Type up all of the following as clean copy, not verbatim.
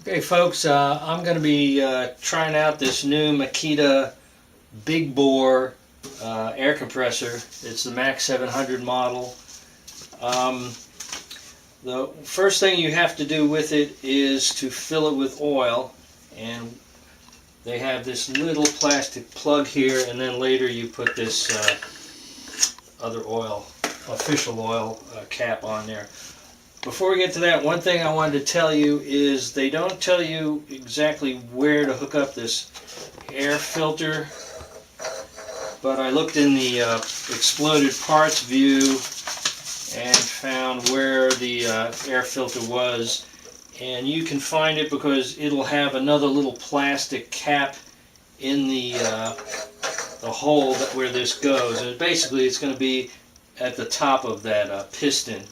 Okay folks, I'm going to be trying out this new Makita Big Bore air compressor. It's the MAC700 model. The first thing you have to do with it is to fill it with oil, and they have this little plastic plug here, and then later you put this other oil, official oil cap on there. Before we get to that, one thing I wanted to tell you is they don't tell you exactly where to hook up this air filter, but I looked in the exploded parts view and found where the air filter was, and you can find it because it'll have another little plastic cap in the hole where this goes, and basically it's going to be at the top of that piston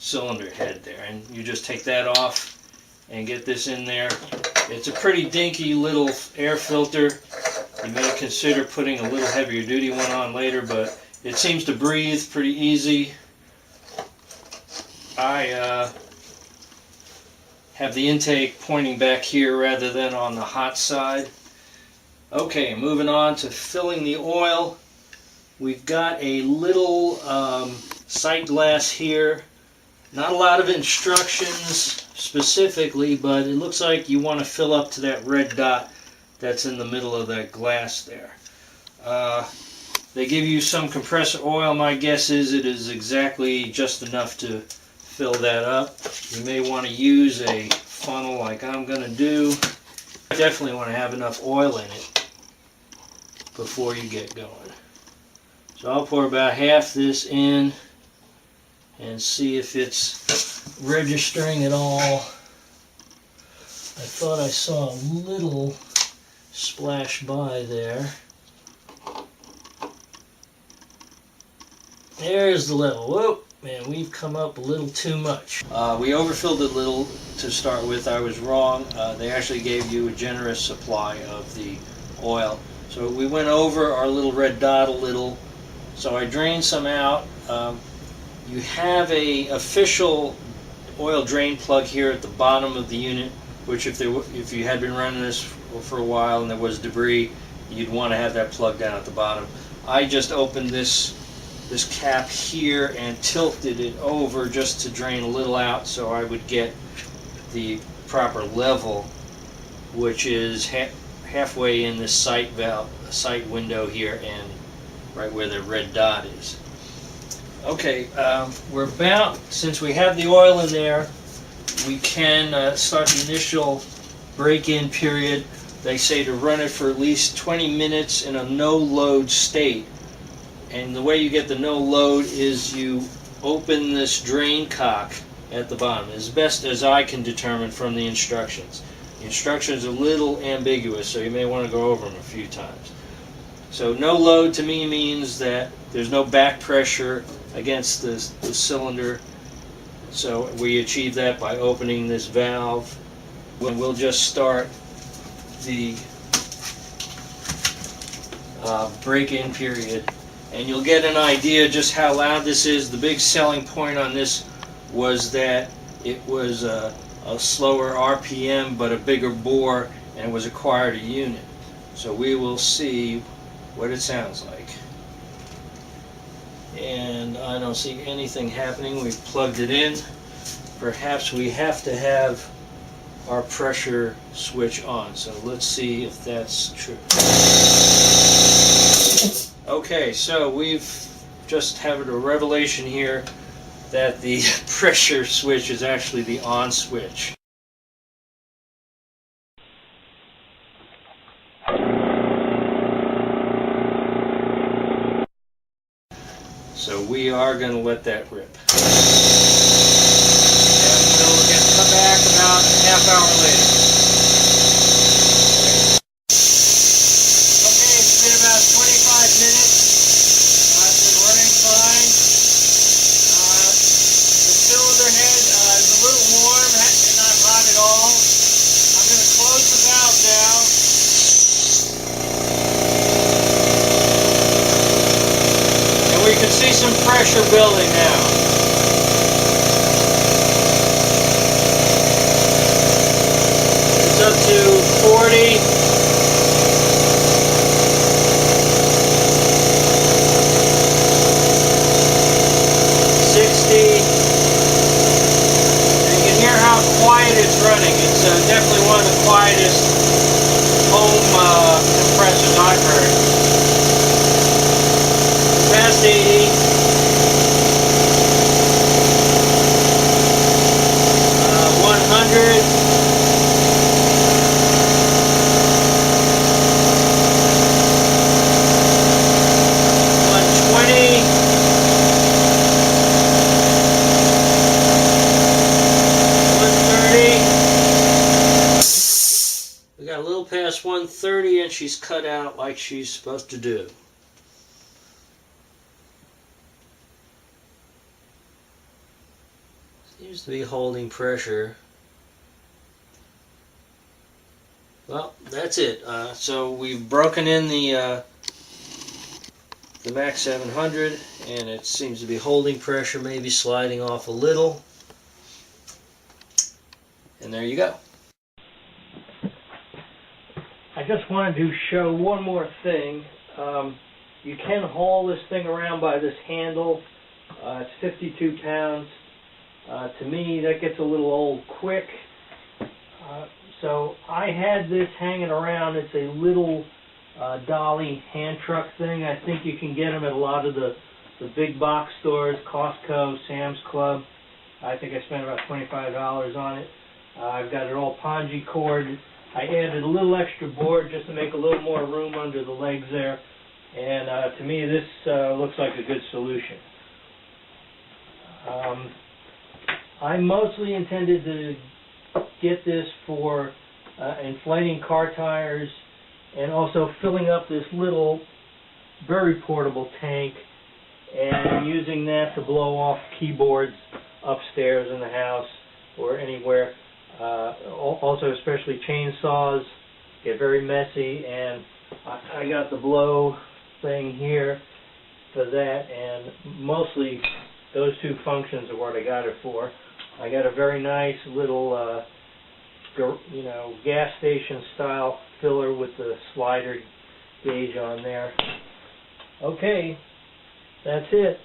cylinder head there, and you just take that off and get this in there. It's a pretty dinky little air filter. You may consider putting a little heavier duty one on later, but it seems to breathe pretty easy. I have the intake pointing back here rather than on the hot side. Okay, moving on to filling the oil. We've got a little sight glass here. Not a lot of instructions specifically, but it looks like you want to fill up to that red dot that's in the middle of that glass there. They give you some compressor oil. My guess is it is exactly just enough to fill that up. You may want to use a funnel like I'm going to do. You definitely want to have enough oil in it before you get going. So I'll pour about half this in and see if it's registering at all. I thought I saw a little splash by there. There's the level. Whoop, man, we've come up a little too much. We overfilled it a little to start with. I was wrong. They actually gave you a generous supply of the oil. So we went over our little red dot a little. So I drained some out. You have a official oil drain plug here at the bottom of the unit, which if you had been running this for a while and there was debris, you'd want to have that plug down at the bottom. I just opened this cap here and tilted it over just to drain a little out so I would get the proper level, which is halfway in this sight window here and right where the red dot is. Okay, we're about, since we have the oil in there, we can start the initial break-in period. They say to run it for at least 20 minutes in a no-load state. And the way you get the no-load is you open this drain cock at the bottom, as best as I can determine from the instructions. The instructions are a little ambiguous, so you may want to go over them a few times. So no load to me means that there's no back pressure against the cylinder. So we achieve that by opening this valve. We'll just start the break-in period, and you'll get an idea just how loud this is. The big selling point on this was that it was a slower RPM but a bigger bore, and it was aquired a unit. So we will see what it sounds like. And I don't see anything happening. We've plugged it in. Perhaps we have to have our pressure switch on. So let's see if that's true. Okay, so we've just had a revelation here that the pressure switch is actually the on switch. So we are going to let that rip. And we'll come back about a half hour later. Okay, it's been about 25 minutes. It's been running fine. The cylinder head is a little warm and not hot at all. I'm going to close the valve now. We can see some pressure building now. she's cut out like she's supposed to do. Seems to be holding pressure. Well, that's it. So we've broken in the MAC700, and it seems to be holding pressure, maybe sliding off a little. And there you go. I just wanted to show one more thing. You can haul this thing around by this handle. It's 52 pounds. To me, that gets a little old quick. So I had this hanging around. It's a little dolly hand truck thing. I think you can get them at a lot of the big box stores, Costco, Sam's Club. I think I spent about $25 on it. I've got it all pongee cord. I added a little extra board just to make a little more room under the legs there. And to me, this looks like a good solution. I mostly intended to get this for inflating car tires and also filling up this little, very portable tank and using that to blow off keyboards upstairs in the house or anywhere. Also, especially chainsaws get very messy, and I got the blow thing here for that, and mostly those two functions are what I got it for. I got a very nice little, gas station style filler with the slider gauge on there. Okay, that's it.